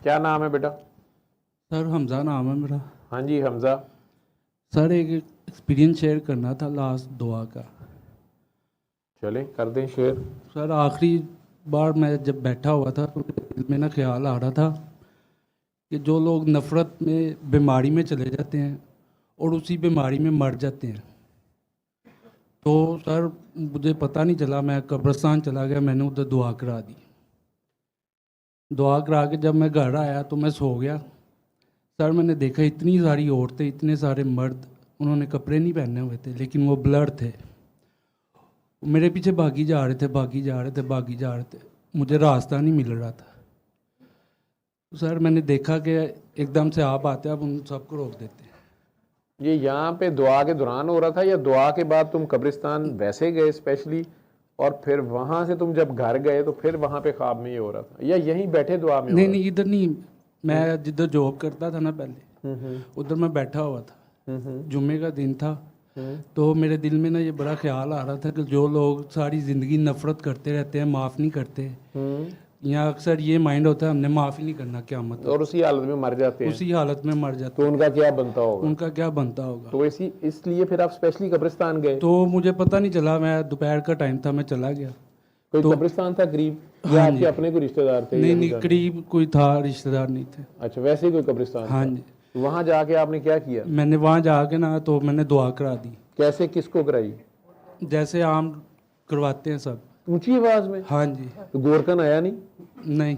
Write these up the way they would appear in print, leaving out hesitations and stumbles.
क्या नाम है बेटा? सर हमज़ा नाम है मेरा। हाँ जी हमजा। सर एक एक्सपीरियंस शेयर करना था लास्ट दुआ का। चलें कर दें शेयर। सर आखिरी बार मैं जब बैठा हुआ था तो मेरे दिल में ना ख्याल आ रहा था कि जो लोग नफ़रत में बीमारी में चले जाते हैं और उसी बीमारी में मर जाते हैं, तो सर मुझे पता नहीं चला, मैं कब्रिस्तान चला गया, मैंने उधर दुआ करा दी। दुआ करा के जब मैं घर आया तो मैं सो गया। सर मैंने देखा इतनी सारी औरतें, इतने सारे मर्द, उन्होंने कपड़े नहीं पहने हुए थे लेकिन वो ब्लर थे, मेरे पीछे भागी जा रहे थे, भागी जा रहे थे, भागी जा रहे थे, मुझे रास्ता नहीं मिल रहा था। तो सर मैंने देखा कि एकदम से आप आते, आप उन सबको रोक देते हैं। ये यहाँ पे दुआ के दौरान हो रहा था या दुआ के बाद तुम कब्रिस्तान वैसे गए स्पेशली, और फिर वहां से तुम जब घर गए तो फिर वहां पे ख्वाब में ये हो रहा था, या यहीं बैठे दुआ में हो नहीं रहा नहीं, इधर नहीं, मैं जिधर जॉब करता था ना पहले, था? उधर मैं बैठा हुआ था, हम्म जुम्मे का दिन था। हम्म तो मेरे दिल में ना ये बड़ा ख्याल आ रहा था कि जो लोग सारी ज़िंदगी नफ़रत करते रहते हैं, माफ़ नहीं करते, हम्म। या अक्सर ये माइंड होता है हमने माफ़ ही नहीं करना क़यामत तक, और उसी हालत में मर जाते हैं, उसी हालत में मर जाते तो हैं, उनका क्या बनता होगा? उनका क्या बनता होगा। तो इसी इसलिए फिर आप स्पेशली कब्रिस्तान गए? तो मुझे पता नहीं चला, मैं दोपहर का टाइम था, मैं चला गया। कोई तो कब्रिस्तान था करीब, या हाँ आपके जी, अपने कोई रिश्तेदार थे नहीं या नहीं, जाने? करीब कोई था, रिश्तेदार नहीं थे। अच्छा, वैसे ही कोई कब्रिस्तान हाँ था। जी, वहां जाके आपने क्या किया? मैंने वहाँ जाके ना तो मैंने दुआ करा दी, कैसे, किसको कराई? जैसे आम करवाते हैं सब। ऊंची आवाज में? हाँ जी। तो गोरकन आया नहीं? नहीं,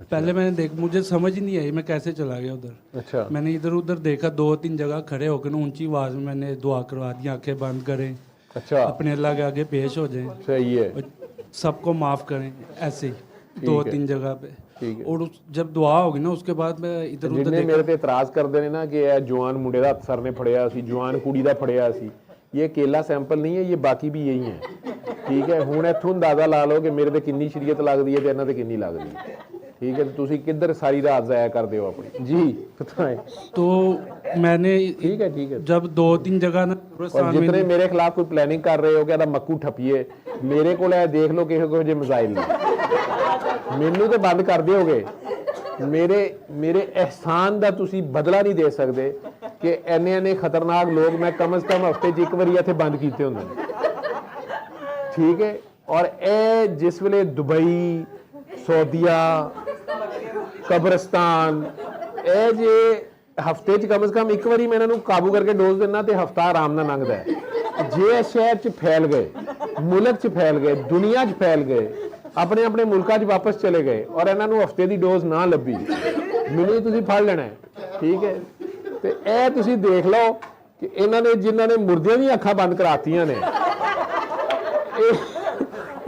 पहले मैंने देख, मुझे समझ ही नहीं आई मैं कैसे चला गया उधर। अच्छा। मैंने इधर उधर देखा, 2-3 जगह खड़े होकर ना ऊंची आवाज़ में मैंने दुआ करवा दी, आंखें बंद करें, अच्छा, अपने अल्लाह के आगे पेश हो जाएं सही है। और सबको माफ़ करें, ऐसे ही ठीक 2-3 जगह पे। ठीक है। और जब दुआ होगी ना उसके बाद मैं इधर उधर जिन्हें देखा। मेरे पे इतराज करते ने ना कि ਇਹ जवान मुंडे ਦਾ ਸਰ ਨੇ ਫੜਿਆ ਸੀ, जवान कुड़ी ਦਾ ਫੜਿਆ ਸੀ, ये अकेला सैंपल नहीं है, ये बाकी भी यही है। ठीक है, ਹੁਣ ਇੱਥੋਂ ਅੰਦਾਜ਼ਾ ਲਾ ਲਓ ਕਿ ਮੇਰੇ ਤੇ ਕਿੰਨੀ ਸ਼ਰੀਅਤ ਲੱਗਦੀ ਹੈ ਤੇ ਇਹਨਾਂ ਤੇ ਕਿੰਨੀ ਲੱਗਦੀ ਹੈ। ठीक है, तो ਤੁਸੀਂ किधर सारी रात ज़ाया कर दे हो अपनी जी, बताएं। तो मैंने ठीक है। जब 2-3 जगह ना और कब्रिस्तान जितने में, मेरे खिलाफ कोई प्लानिंग कर रहे हो कि मक्कू ठप्पीए, मेरे को देख लो किसी जो मिसाइल नहीं, मैनू तो बंद कर दोगे। मेरे एहसान का तुसी बदला नहीं दे सकते कि इन्ने खतरनाक लोग मैं कम से कम हफ्ते च एक बार इत्थे बंद किए होंगे। ठीक है, और ए जिस वेले दुबई, सऊदीया, कब्रिस्तान, ए जे हफ्ते च कम से कम एक बार मैं इन्हों काबू करके डोज देना तो हफ्ता आराम नाल लंघदा है। जे शहर च फैल गए, मुल्क च फैल गए, दुनिया च फैल गए, अपने अपने मुल्कों च वापस चले गए और इन्हों हफ्ते की डोज ना लभी, मैनू तुसीं फड़ लेना है। ठीक है, तो यह तुसीं देख लो कि इन्होंने जिन्होंने मुर्दियां दी अखां बंद करातियां ने,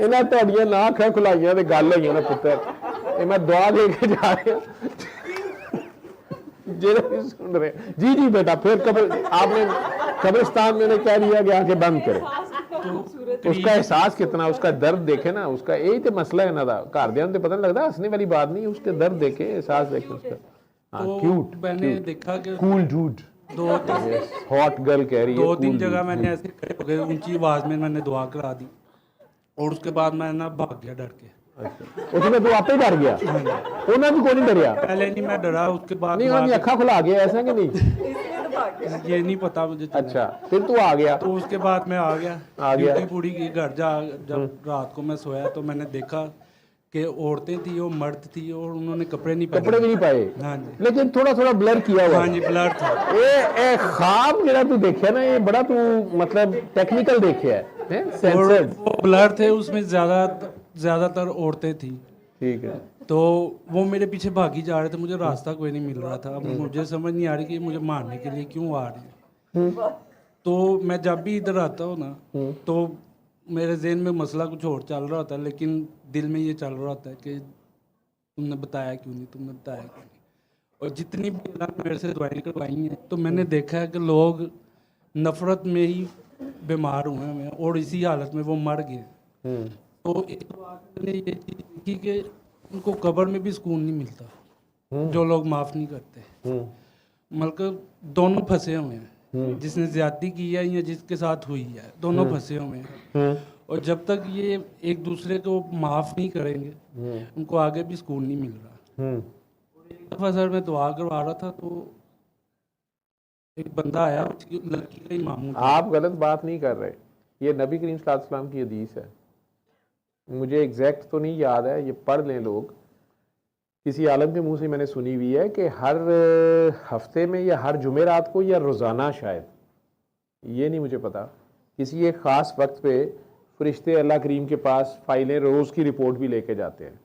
इन्हां तुहाडियां ना अखां खुलाइयां ते गल होई ना पुत्तर, ये मैं दुआ दे के जा रहा जेड़े भी सुन रहे। जी जी बेटा, फिर आपने कब्रिस्तान में कह दिया कि आके बंद करे, तो उसका एहसास कितना, उसका दर्द देखे ना, उसका यही तो मसला है ना, घरदियां तो पता नहीं लगता, हंसने वाली बात नहीं, उसके दर्द देखे, एहसास देखे उसका। हाँ, तो क्यूट, मैंने देखा कि कूल डूड, 2-3 हॉट गर्ल कह रही है, 2-3 जगह मैंने ऐसे खड़े हो गए, ऊंची आवाज़ में मैंने दुआ करा दी और उसके बाद मैं ना भाग गया डर के। उसमें तू आपे डर गया, उन्हें भी कोई नहीं डरिया? पहले नहीं मैं डरा, उसके बाद नहीं, उन्होंने अखा खुला गया ऐसा कि नहीं? ये नहीं पता मुझे चला। अच्छा, फिर तू आ गया? तो उसके बाद मैं आ गया, आ गया। ड्यूटी पूरी की, घर जा, जब रात को मैं सोया तो मैंने देखा कि औरतें थी, वो मर्द थी और उन्होंने कपड़े नहीं कपड़े भी नहीं पाए? हाँ जी, लेकिन थोड़ा थोड़ा ब्लर किया हुआ हाँ है। जी, ब्लर था। ये ख्वाब जरा तू देखिया ना, ये बड़ा तू मतलब टेक्निकल देखिया है, और सेंसर्ड। वो ब्लर थे, उसमें ज़्यादातर औरतें थी। ठीक है। तो वो मेरे पीछे भागी जा रहे थे, मुझे रास्ता कोई नहीं मिल रहा था। अब मुझे समझ नहीं आ रही कि मुझे मारने के लिए क्यों आ रहे हैं। तो मैं जब भी इधर आता हूँ ना तो मेरे जहन में मसला कुछ और चल रहा होता है, लेकिन दिल में ये चल रहा होता है कि तुमने बताया क्यों नहीं, तुमने बताया क्यों नहीं। और जितनी भी अल्लाह ने मेरे से दवाएं करवाई हैं तो मैंने देखा है कि लोग नफ़रत में ही बीमार हुए हैं और इसी हालत में वो मर गए। तो एक बात मैंने ये चीज़ देखी कि उनको कब्र में भी सुकून नहीं मिलता, जो लोग माफ़ नहीं करते। मतलब दोनों फंसे हुए हैं, जिसने ज्यादती की है या जिसके साथ हुई है, दोनों फंसे हुए हैं। और जब तक ये एक दूसरे को माफ़ नहीं करेंगे उनको आगे भी सुकून नहीं मिल रहा। एक दफ़ा सर मैं दुआ करवा रहा था तो एक बंदा आया, उसकी लड़की का ही मामू था। आप गलत बात नहीं कर रहे, ये नबी करीम सल्लल्लाहु अलैहि वसल्लम की हदीस है। मुझे एग्जैक्ट तो नहीं याद है, ये पढ़ लें लोग। किसी आलम के मुंह से मैंने सुनी हुई है कि हर हफ्ते में या हर जुमेरात को या रोज़ाना, शायद ये नहीं मुझे पता, किसी एक ख़ास वक्त पे फरिश्ते अल्लाह करीम के पास फाइलें रोज़ की रिपोर्ट भी लेके जाते हैं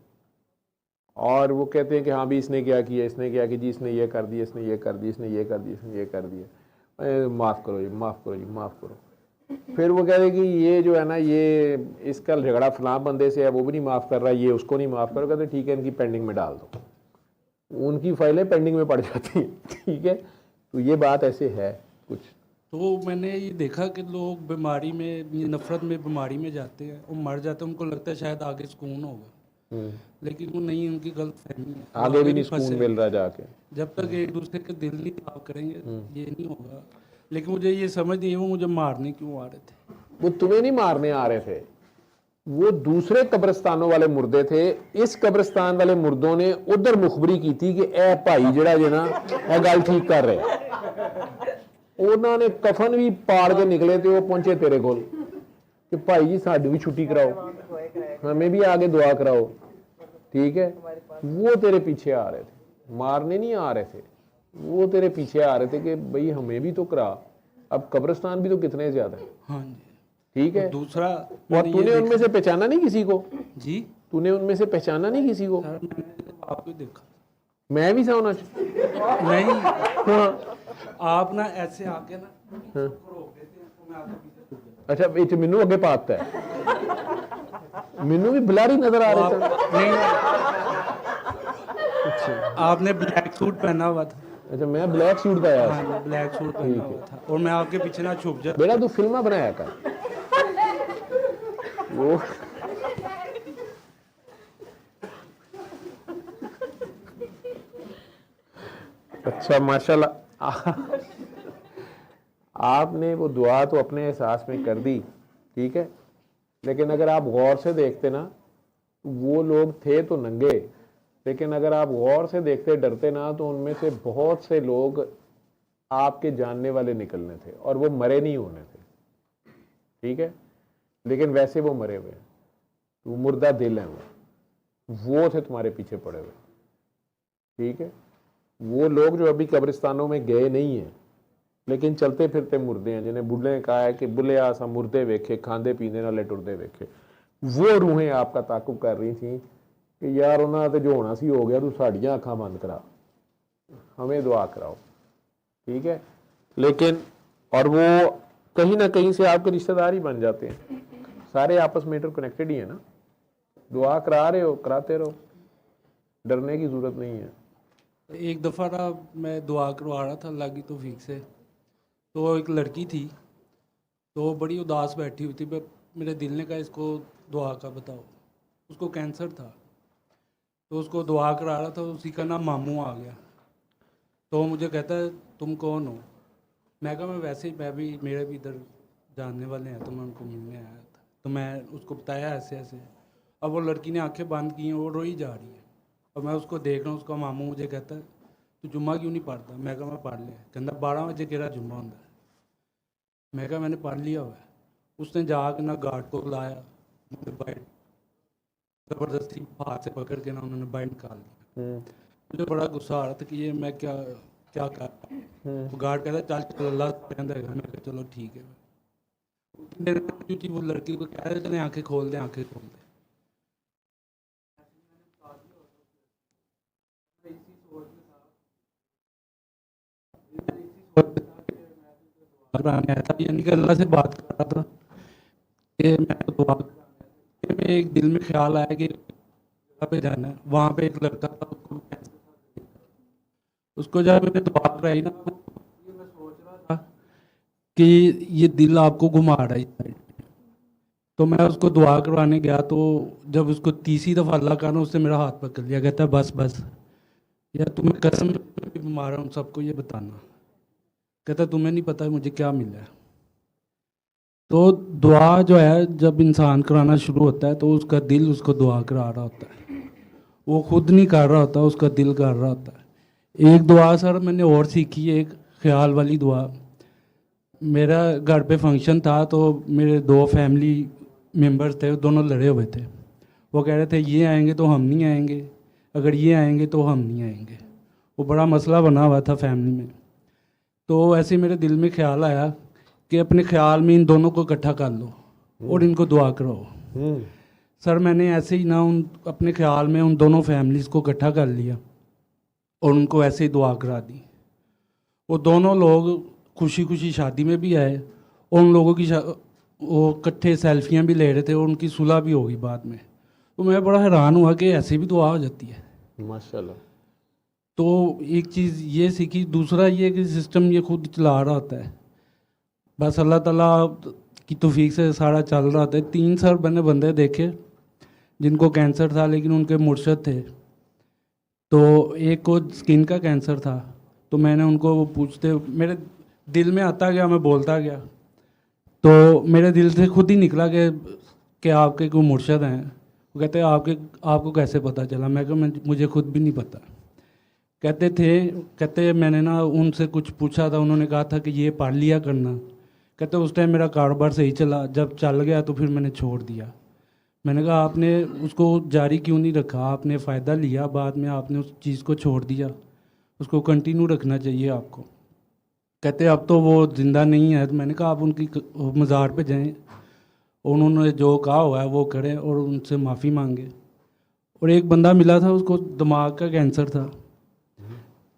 और वो कहते हैं कि हाँ भी इसने क्या किया, इसने क्या किया जी, इसने ये कर दिया, इसने ये कर दिया, इसने ये कर दिया, इसने ये कर दिया, माफ़ करो जी, माफ़ करो जी, माफ़ करो। फिर वो कहते हैं कि ये जो है ना, ये इसका झगड़ा फलां बंदे से है, वो भी नहीं माफ़ कर रहा, ये उसको नहीं माफ़ करो। कहते ठीक है, इनकी पेंडिंग में डाल दो। उनकी फाइलें पेंडिंग में पड़ जाती हैं, ठीक है। तो ये बात ऐसे है कुछ। तो मैंने ये देखा कि लोग बीमारी में, ये नफ़रत में बीमारी में जाते हैं और मर जाते हैं, उनको लगता है शायद आगे सुकून होगा, लेकिन वो नहीं, उनकी गलत फहमी है। आगे भी नहीं सुकून मिल रहा जाके, जब तक एक दूसरे के दिल नहीं साफ करेंगे ये नहीं होगा। लेकिन मुझे ये समझ नहीं है वो मुझे मारने क्यों आ रहे थे। वो तुम्हें नहीं मारने आ रहे थे, वो दूसरे कब्रिस्तानों वाले मुर्दे थे। इस कब्रिस्तान वाले मुर्दों ने उधर मुखबरी की थी कि ए भाई जड़ा जे ना ए गल ठीक कर रहे। उन्होंने कफन भी पाड़ के निकले थे, वो पहुंचे तेरे कोल कि भाई जी साड़ी भी छुट्टी कराओ, हमें भी आगे दुआ कराओ, ठीक है। वो तेरे पीछे आ रहे थे, मारने नहीं आ रहे थे, वो तेरे पीछे आ रहे थे कि भाई हमें भी तो करा। अब कब्रिस्तान भी तो कितने ज्यादा है। हाँ जी, ठीक है। दूसरा और तूने उनमें से पहचाना नहीं किसी को? जी, तूने उनमें से पहचाना नहीं किसी को? सर मैंने आपको देखा मैं भी था नहीं। हाँ। आप ना ऐसे आके ना हाँ। रोक देते हैं तो मैं आपके पीछे छुप जाता अच्छा, ये मिन्नू अगे पाता है, मिन्नू भी बिलारी नजर आ रहा था। हूं। नहीं, आपने ब्लैक सूट पहना हुआ था। अच्छा, मैं ब्लैक सूट का आया। हाँ, ब्लैक सूट पहना हुआ था और मैं आपके पीछे ना छुप जाता। बेटा तू फिल्मा बनाया कर वो। अच्छा माशाल्लाह, आपने वो दुआ तो अपने एहसास में कर दी, ठीक है। लेकिन अगर आप गौर से देखते ना, वो लोग थे तो नंगे, लेकिन अगर आप गौर से देखते डरते ना, तो उनमें से बहुत से लोग आपके जानने वाले निकलने थे और वो मरे नहीं होने थे, ठीक है। लेकिन वैसे वो मरे हुए, वो मुर्दा दिल है, वो थे तुम्हारे पीछे पड़े हुए, ठीक है। वो लोग जो अभी कब्रिस्तानों में गए नहीं हैं, लेकिन चलते फिरते मुर्दे हैं, जिन्हें बुढ़े ने कहा है कि बुले आसा मुर्दे वेखे, खांदे पीने नाले टुरदे वेखे, वो रूहें आपका ताकुब कर रही थी कि यार उन्होंने जो होना सी हो गया, तू साड़ियाँ अखा बंद करा, हमें दुआ कराओ, ठीक है। लेकिन और वो कहीं ना कहीं से आपके रिश्तेदार ही बन जाते हैं, सारे आपस में इंटरकनेक्टेड ही है ना। दुआ करा रहे हो, कराते रहो, डरने की जरूरत नहीं है। एक दफ़ा ना मैं दुआ करवा रहा था अल्लाह की तौफीक से, तो एक लड़की थी, तो बड़ी उदास बैठी हुई थी। मेरे दिल ने कहा इसको दुआ का बताओ। उसको कैंसर था, तो उसको दुआ करा रहा था, उसी का नाम मामू आ गया। तो मुझे कहता है तुम कौन हो? मैं कहा मैं वैसे ही, मैं भी, मेरे भी इधर जानने वाले हैं, तो मैं उनको मिलने आया था। तो मैं उसको बताया ऐसे ऐसे। अब वो लड़की ने आंखें बंद की हैं, वो रोई जा रही है। और मैं उसको देख रहा हूँ, उसका मामू मुझे कहता है तू जुम्मा क्यों नहीं पढ़ता? मैं कहा मैं पढ़ लिया। कहता 12 बजे केड़ा जुम्मा होता है? मैं कहा मैंने पढ़ लिया हुआ है। उसने जाकर ना गार्ड को बुलाया, मुझे बाइट ज़बरदस्ती हाथ से पकड़ के ना उन्होंने बाइट निकाल दिया। मुझे बड़ा गुस्सा आ रहा था कि ये मैं क्या क्या कर। वो गार्ड कहता चल अल्लाह कहता है। मैं कहा चलो ठीक है। वो लड़की को कह रहे चले आंखें खोल दे, आंखें खोल दे। यानी कि अल्लाह से बात कर रहा था कि मैं तो दुआ, मेरे एक दिल में ख्याल आया कि पे जाना है। वहाँ पे एक लड़का था, उसको जब मैंने दुआ कराई ना, मैं सोच रहा था कि ये दिल आपको घुमा रहा है। तो मैं उसको दुआ करवाने गया, तो जब उसको तीसरी दफ़ा अल्लाह का ना, उससे मेरा हाथ पकड़ लिया। कहता है बस बस यार, तुम्हें कसम बीमार हूँ, सबको ये बताना। कहता तुम्हें नहीं पता मुझे क्या मिला है। तो दुआ जो है, जब इंसान कराना शुरू होता है तो उसका दिल उसको दुआ करा रहा होता है, वो खुद नहीं कर रहा होता, उसका दिल कर रहा होता है। एक दुआ सर मैंने और सीखी है, एक ख्याल वाली दुआ। मेरा घर पे फंक्शन था तो मेरे दो फैमिली मेंबर्स थे, दोनों लड़े हुए थे। वो कह रहे थे ये आएंगे तो हम नहीं आएंगे, अगर ये आएंगे तो हम नहीं आएंगे। वो बड़ा मसला बना हुआ था फैमिली में। तो ऐसे मेरे दिल में ख्याल आया कि अपने ख्याल में इन दोनों को इकट्ठा कर लो और इनको दुआ कराओ। सर मैंने ऐसे ही ना उन अपने ख्याल में उन दोनों फैमिलीज़ को इकट्ठा कर लिया और उनको ऐसे ही दुआ करा दी। वो दोनों लोग खुशी खुशी शादी में भी आए और उन लोगों की वो इकट्ठे सेल्फियाँ भी ले रहे थे और उनकी सुलह भी होगी बाद में। तो मैं बड़ा हैरान हुआ कि ऐसे भी दुआ हो जाती है माशाल्लाह। तो एक चीज़ ये सीखी। दूसरा ये कि सिस्टम ये खुद चला रहा होता है, बस अल्लाह ताला की तौफीक से सारा चल रहा होता है। 3 साल मैंने बंदे देखे जिनको कैंसर था लेकिन उनके मुर्शद थे। तो एक को स्किन का कैंसर था, तो मैंने उनको वो पूछते मेरे दिल में आता गया, मैं बोलता गया, तो मेरे दिल से खुद ही निकला कि आपके कोई मुर्शद हैं। वो कहते आपको कैसे पता चला? मैं कहा मुझे खुद भी नहीं पता। कहते मैंने ना उनसे कुछ पूछा था, उन्होंने कहा था कि ये पढ़ लिया करना। कहते उस टाइम मेरा कारोबार सही चला, जब चल गया तो फिर मैंने छोड़ दिया। मैंने कहा आपने उसको जारी क्यों नहीं रखा? आपने फ़ायदा लिया, बाद में आपने उस चीज़ को छोड़ दिया, उसको कंटिन्यू रखना चाहिए आपको। कहते अब तो वो ज़िंदा नहीं है। तो मैंने कहा आप उनकी मज़ार पे जाएं, उन्होंने जो कहा हुआ है वो करें और उनसे माफ़ी मांगे। और एक बंदा मिला था, उसको दिमाग का कैंसर था।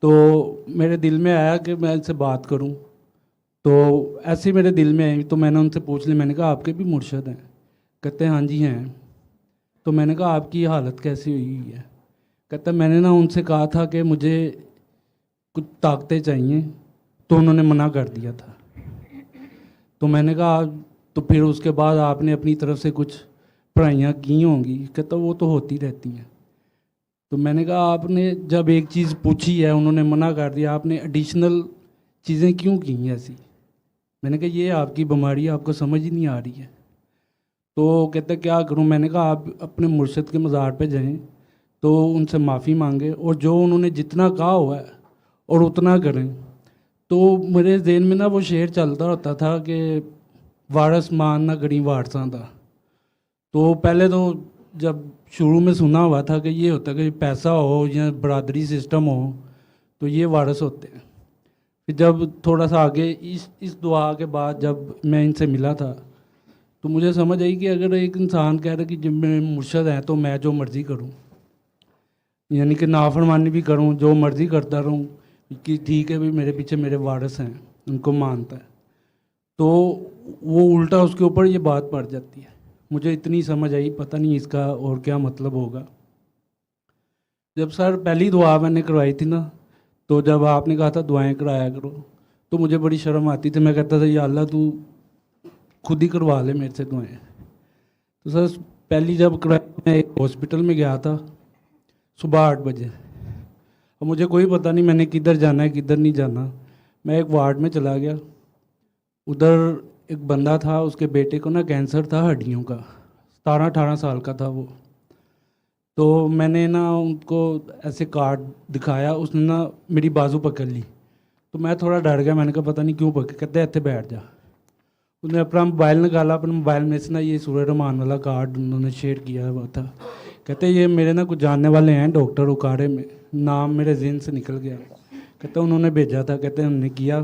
तो मेरे दिल में आया कि मैं इनसे बात करूं। तो ऐसे ही मेरे दिल में आई, तो मैंने उनसे पूछ लिया। मैंने कहा आपके भी मुर्शद हैं? कहते हैं हाँ जी हैं। तो मैंने कहा आपकी हालत कैसी हुई है? कहता मैंने ना उनसे कहा था कि मुझे कुछ ताकतें चाहिए, तो उन्होंने मना कर दिया था। तो मैंने कहा तो फिर उसके बाद आपने अपनी तरफ से कुछ पढ़ाइयाँ की होंगी? कहता वो तो होती रहती हैं। तो मैंने कहा आपने जब एक चीज़ पूछी है उन्होंने मना कर दिया, आपने एडिशनल चीज़ें क्यों की हैं ऐसी? मैंने कहा ये आपकी बीमारी है, आपको समझ ही नहीं आ रही है। तो कहते क्या करूं? मैंने कहा आप अपने मुर्शिद के मज़ार पे जाएं, तो उनसे माफ़ी मांगे और जो उन्होंने जितना कहा हुआ है और उतना करें। तो मेरे जहन में ना वो शेर चलता होता था कि वारस मान ना करी वारसा था। तो पहले तो जब शुरू में सुना हुआ था कि ये होता है कि पैसा हो या बरादरी सिस्टम हो तो ये वारस होते हैं। फिर जब थोड़ा सा आगे इस दुआ के बाद जब मैं इनसे मिला था तो मुझे समझ आई कि अगर एक इंसान कह रहा है कि जब मैं मुर्शद हैं तो मैं जो मर्ज़ी करूं, यानी कि नाफरमानी भी करूं, जो मर्ज़ी करता रहूं कि ठीक है भी मेरे पीछे मेरे वारिस हैं, उनको मानता है, तो वो उल्टा उसके ऊपर ये बात पड़ जाती है। मुझे इतनी समझ आई, पता नहीं इसका और क्या मतलब होगा। जब सर पहली दुआ मैंने करवाई थी ना, तो जब आपने कहा था दुआएं कराया करो, तो मुझे बड़ी शर्म आती थी। मैं कहता था या अल्लाह तू खुद ही करवा ले मेरे से दुआएं। तो सर पहली जब करवाई मैं एक हॉस्पिटल में गया था सुबह 8 बजे। और मुझे कोई पता नहीं मैंने किधर जाना है किधर नहीं जाना। मैं एक वार्ड में चला गया, उधर एक बंदा था, उसके बेटे को ना कैंसर था हड्डियों का, 17-18 साल का था वो। तो मैंने ना उनको ऐसे कार्ड दिखाया, उसने ना मेरी बाजू पकड़ ली। तो मैं थोड़ा डर गया, मैंने कहा पता नहीं क्यों पकड़। कहते इतने बैठ जा। उसने अपना मोबाइल निकाला, अपने मोबाइल में से ना ये सूरह रहमान वाला कार्ड उन्होंने शेयर किया हुआ था। कहते ये मेरे ना कुछ जानने वाले हैं डॉक्टर उकाड़े में, नाम मेरे जहन से निकल गया। कहते उन्होंने भेजा था। कहते हमने किया।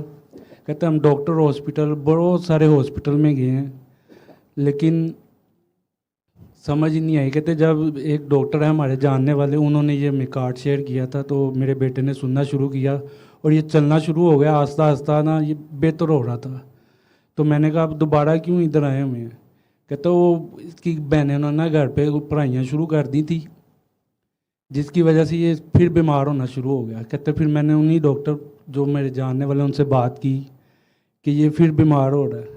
कहते हम डॉक्टर हॉस्पिटल बहुत सारे हॉस्पिटल में गए हैं लेकिन समझ ही नहीं आई। कहते जब एक डॉक्टर है हमारे जानने वाले, उन्होंने ये मैं कार्ड शेयर किया था तो मेरे बेटे ने सुनना शुरू किया और ये चलना शुरू हो गया आस्ता आस्ता ना, ये बेहतर हो रहा था। तो मैंने कहा अब दोबारा क्यों इधर आए हुए हैं? कहते वो इसकी बहनें उन्होंने ना घर पे पढ़ाइयाँ शुरू कर दी थी जिसकी वजह से ये फिर बीमार होना शुरू हो गया। कहते फिर मैंने उन्हीं डॉक्टर जो मेरे जानने वाले उनसे बात की कि ये फिर बीमार हो रहा है।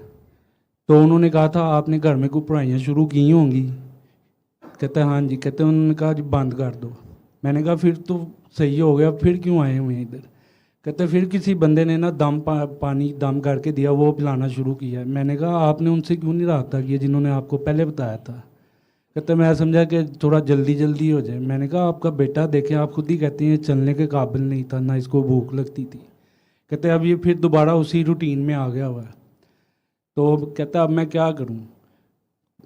तो उन्होंने कहा था आपने घर में कोई पढ़ाइयाँ शुरू की होंगी? कहते हाँ जी। कहते उन्होंने कहा जी बंद कर दो। मैंने कहा फिर तो सही हो गया, फिर क्यों आए हुए हैं इधर? कहते फिर किसी बंदे ने ना पानी दम करके दिया, वो पिलाना शुरू किया। मैंने कहा आपने उनसे क्यों नहीं रब्ता किया जिन्होंने आपको पहले बताया था? कहते मैं समझा कि थोड़ा जल्दी जल्दी हो जाए। मैंने कहा आपका बेटा देखें, आप खुद ही कहती हैं चलने के काबिल नहीं था, ना इसको भूख लगती थी। कहते अब ये फिर दोबारा उसी रूटीन में आ गया हुआ है। तो कहता अब मैं क्या करूं।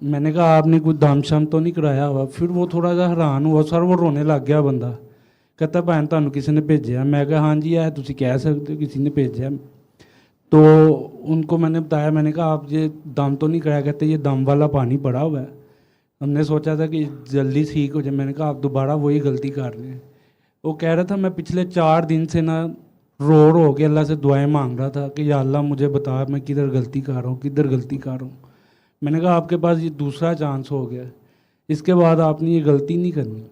मैंने कहा आपने कुछ दाम शाम तो नहीं कराया हुआ। फिर वो थोड़ा सा हैरान हुआ सर, वो रोने लग गया बंदा। कहता भैन ਤੁਹਾਨੂੰ किसी ने भेजा। मैं कहा हाँ जी है, तुम कह सकते हो किसी ने भेजा। तो उनको मैंने बताया, मैंने कहा आप ये दम तो नहीं कराया। कहते ये दम वाला पानी पड़ा हुआ है, हमने सोचा था कि जल्दी ठीक हो जाए। मैंने कहा आप दोबारा वही गलती कर रहे हैं। वो कह रहा था मैं पिछले 4 दिन से ना रो रो के अल्लाह से दुआएं मांग रहा था कि या अल्लाह मुझे बता मैं किधर गलती कर रहा हूँ, किधर गलती कर रहा हूँ। मैंने कहा आपके पास ये दूसरा चांस हो गया, इसके बाद आपने ये गलती नहीं करनी।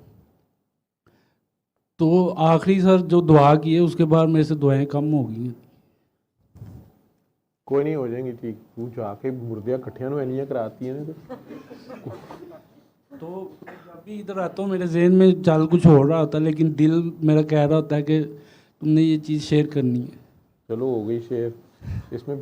तो आखिरी सर जो दुआ की है उसके बाद मेरे से दुआएं कम हो गई हैं। कोई नहीं, हो जाएंगी ठीक। तू जाके मुर्दियां इकट्ठियां ਨੂੰ ਐਨੀਆਂ करातीਆਂ ने तो जब भी इधर आता हूँ मेरे जहन में चल कुछ हो रहा होता है, लेकिन दिल मेरा कह रहा होता है कि तुमने ये चीज़ शेयर करनी है। चलो हो गई शेयर इसमें।